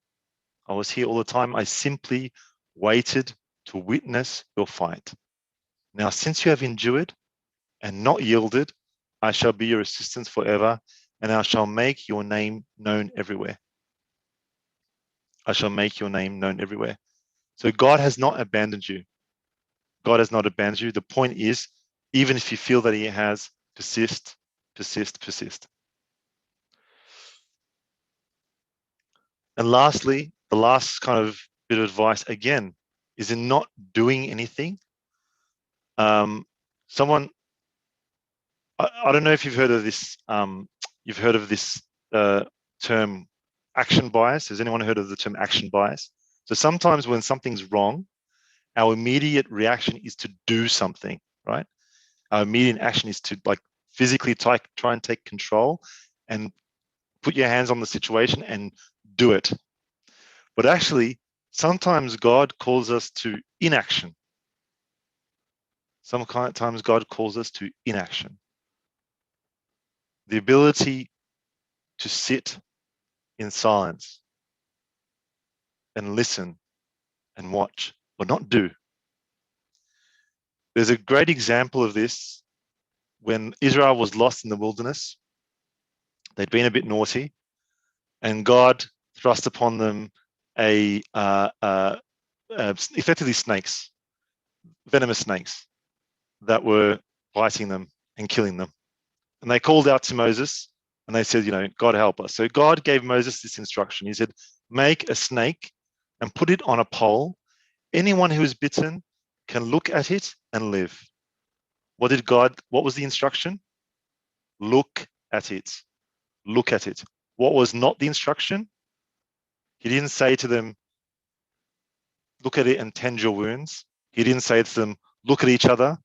[SPEAKER 1] I was here all the time. I simply waited to witness your fight. Now, since you have endured and not yielded, I shall be your assistance forever, and I shall make your name known everywhere. I shall make your name known everywhere. So God has not abandoned you. God has not abandoned you. The point is, even if you feel that he has, persist, persist, persist. And lastly, the last kind of bit of advice again is in not doing anything. Someone, I don't know if you've heard of this. You've heard of this term, action bias. Has anyone heard of the term action bias? So sometimes when something's wrong, our immediate reaction is to do something, right? Our immediate action is to like physically try and take control and put your hands on the situation and do it. But actually, sometimes God calls us to inaction. Sometimes God calls us to inaction. The ability to sit in silence and listen and watch, but not do. There's a great example of this when Israel was lost in the wilderness. They'd been a bit naughty, and God thrust upon them effectively snakes, venomous snakes that were biting them and killing them. And they called out to Moses and they said, God help us. So God gave Moses this instruction. He said, make a snake and put it on a pole. Anyone who is bitten can look at it and live. What was the instruction? Look at it. Look at it. What was not the instruction? He didn't say to them, look at it and tend your wounds. He didn't say to them, look at each other.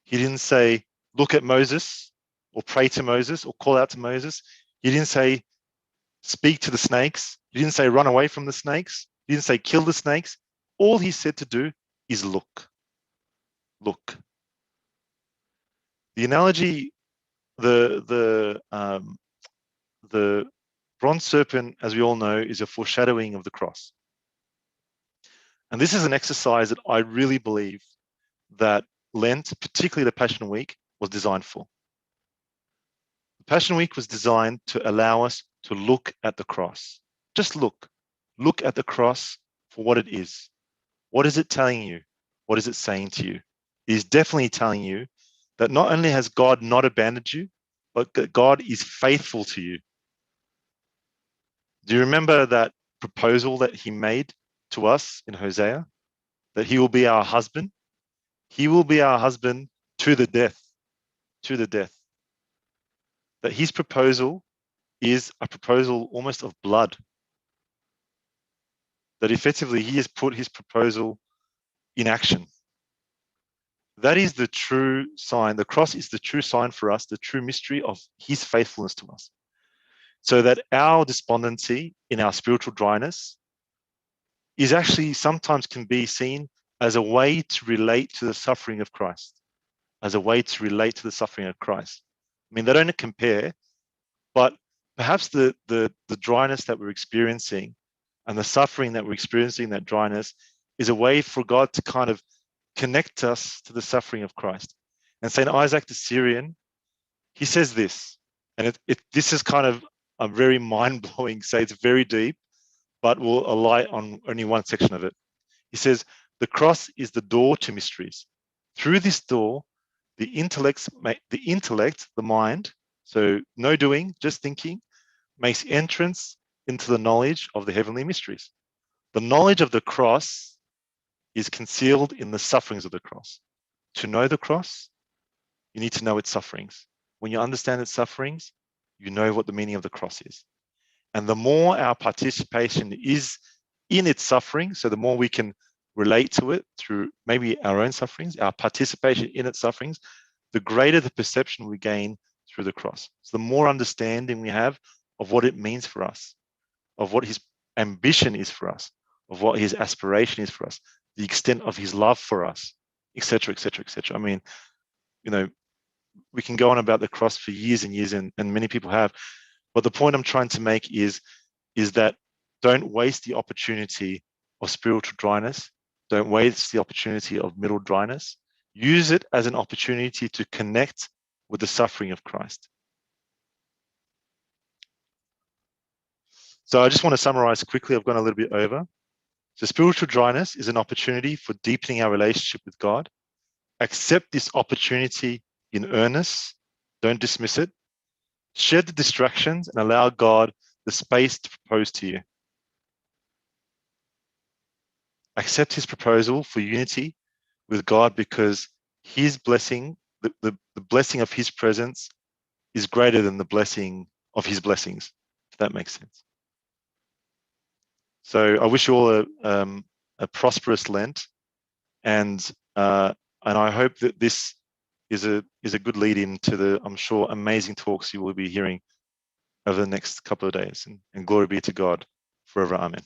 [SPEAKER 1] He didn't say, look at Moses or pray to Moses or call out to Moses. He didn't say, speak to the snakes. He didn't say, run away from the snakes. He didn't say, kill the snakes. All he said to do is look. Look. The analogy, the bronze serpent, as we all know, is a foreshadowing of the cross. And this is an exercise that I really believe that Lent, particularly the Passion Week, was designed for. The Passion Week was designed to allow us to look at the cross. Just look. Look at the cross for what it is. What is it telling you? What is it saying to you? It is definitely telling you that not only has God not abandoned you, but that God is faithful to you. Do you remember that proposal that he made to us in Hosea? That he will be our husband? He will be our husband to the death. To the death. That his proposal is a proposal almost of blood. That effectively he has put his proposal in action. That is the true sign. The cross is the true sign for us, the true mystery of his faithfulness to us. So that our despondency in our spiritual dryness is actually sometimes can be seen as a way to relate to the suffering of Christ, as a way to relate to the suffering of Christ. I mean, they don't compare, but perhaps the dryness that we're experiencing and the suffering that we're experiencing, that dryness, is a way for God to kind of connect us to the suffering of Christ. And St. Isaac the Syrian, he says this, and this is kind of a very mind-blowing, say it's very deep, but we'll alight on only one section of it. He says, the cross is the door to mysteries. Through this door, the intellect, the mind, so no doing, just thinking, makes entrance into the knowledge of the heavenly mysteries. The knowledge of the cross is concealed in the sufferings of the cross. To know the cross, you need to know its sufferings. When you understand its sufferings, you know what the meaning of the cross is. And the more our participation is in its suffering, so the more we can relate to it through maybe our own sufferings, our participation in its sufferings, the greater the perception we gain through the cross. So the more understanding we have of what it means for us, of what his ambition is for us, of what his aspiration is for us, the extent of his love for us, etc., etc., etc. I mean, we can go on about the cross for years and years, and many people have. But the point I'm trying to make is that don't waste the opportunity of spiritual dryness. Don't waste the opportunity of middle dryness. Use it as an opportunity to connect with the suffering of Christ. So I just want to summarize quickly. I've gone a little bit over. So spiritual dryness is an opportunity for deepening our relationship with God. Accept this opportunity in earnest. Don't dismiss it. Shed the distractions and allow God the space to propose to you. accept his proposal for unity with God, because his blessing, the blessing of his presence, is greater than the blessing of his blessings, if that makes sense. So I wish you all a prosperous Lent, and I hope that this is a good lead in to the, I'm sure, amazing talks you will be hearing over the next couple of days. And glory be to God forever. Amen.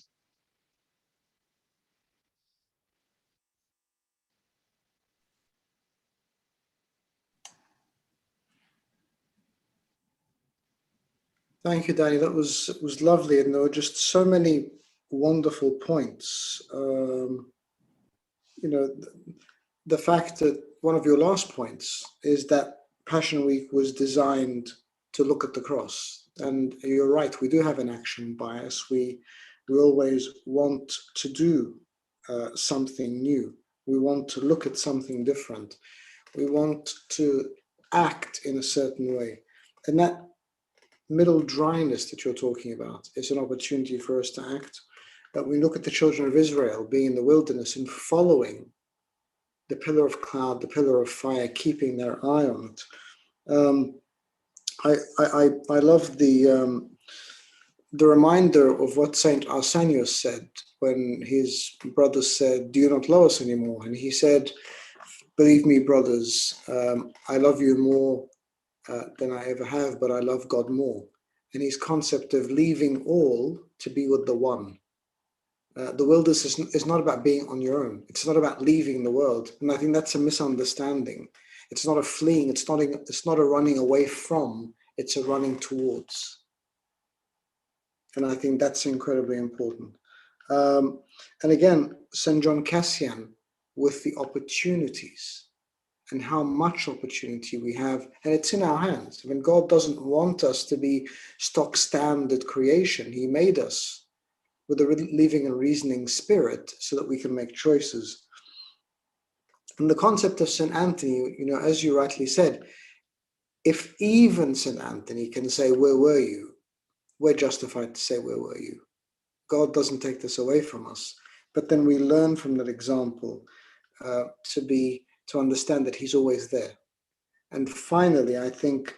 [SPEAKER 2] Thank you, Danny. That was lovely, and there were just so many wonderful points. The fact that one of your last points is that Passion Week was designed to look at the cross, and you're right. We do have an action bias. We always want to do something new. We want to look at something different. We want to act in a certain way, and that middle dryness that you're talking about is an opportunity for us to act. But we look at the children of Israel being in the wilderness and following the pillar of cloud, the pillar of fire, keeping their eye on it. I love the reminder of what Saint Arsenius said when his brothers said, "Do you not love us anymore?" And he said, "Believe me, brothers, I love you more than I ever have, but I love God more." And his concept of leaving all to be with the one. The wilderness is not about being on your own. It's not about leaving the world. And I think that's a misunderstanding. It's not a fleeing. It's not a running away from. It's a running towards. And I think that's incredibly important. And again, St. John Cassian with the opportunities and how much opportunity we have, and it's in our hands. I mean, God doesn't want us to be stock standard creation. He made us with a living and reasoning spirit so that we can make choices. And the concept of St. Anthony, as you rightly said, if even St. Anthony can say, "Where were you?" we're justified to say, "Where were you?" God doesn't take this away from us. But then we learn from that example to understand that he's always there. And finally, I think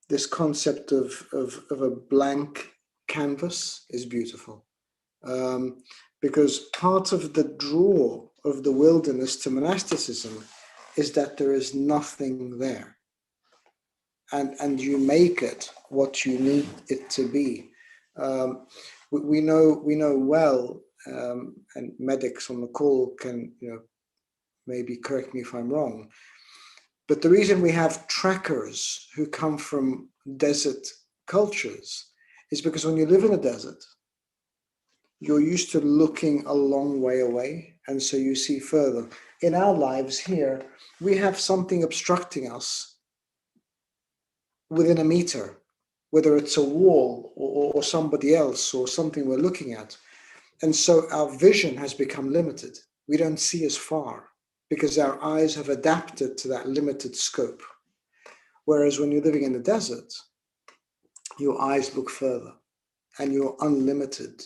[SPEAKER 2] this concept of a blank canvas is beautiful. Because part of the draw of the wilderness to monasticism is that there is nothing there. And you make it what you need it to be. We know well, and medics on the call can maybe correct me if I'm wrong, but the reason we have trekkers who come from desert cultures is because when you live in a desert, you're used to looking a long way away, and so you see further. In our lives here, we have something obstructing us within a meter, whether it's a wall or somebody else or something we're looking at. And so our vision has become limited. We don't see as far because our eyes have adapted to that limited scope. Whereas when you're living in the desert, your eyes look further and you're unlimited.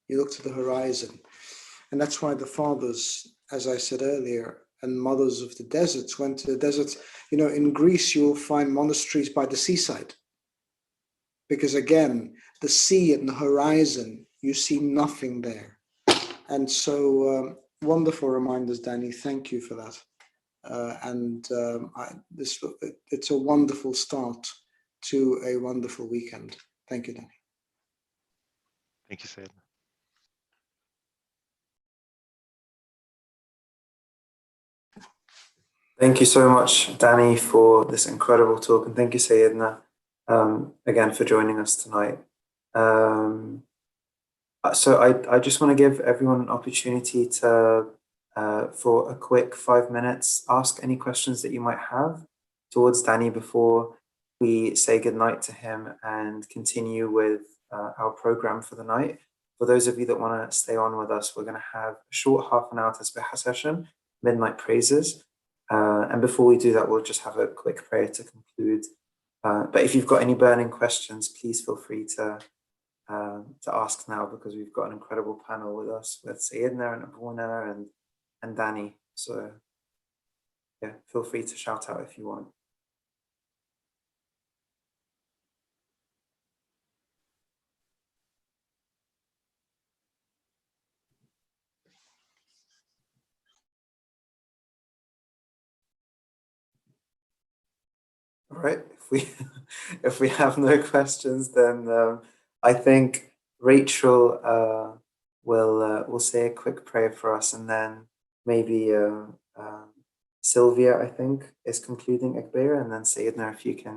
[SPEAKER 2] You look to the horizon. And that's why the fathers, as I said earlier, and mothers of the deserts went to the deserts. In Greece, you'll find monasteries by the seaside. Because again, the sea and the horizon, you see nothing there. And so wonderful reminders, Danny. Thank you for that. It's a wonderful start to a wonderful weekend. Thank you, Danny.
[SPEAKER 1] Thank you, Sayed.
[SPEAKER 6] Thank you so much, Danny, for this incredible talk. And thank you, Sayedna, again, for joining us tonight. So I just want to give everyone an opportunity to, for a quick 5 minutes, ask any questions that you might have towards Danny before we say goodnight to him and continue with our program for the night. For those of you that want to stay on with us, we're going to have a short half-an-hour tasbihah session, midnight praises. And before we do that, we'll just have a quick prayer to conclude. But if you've got any burning questions, please feel free to to ask now, because we've got an incredible panel with us with Sayedna and Abuna and Danny. So yeah, feel free to shout out if you want. All right, if we have no questions, then I think Rachel will say a quick prayer for us, and then maybe Sylvia, I think, is concluding Akbera, and then Sayedna, if you can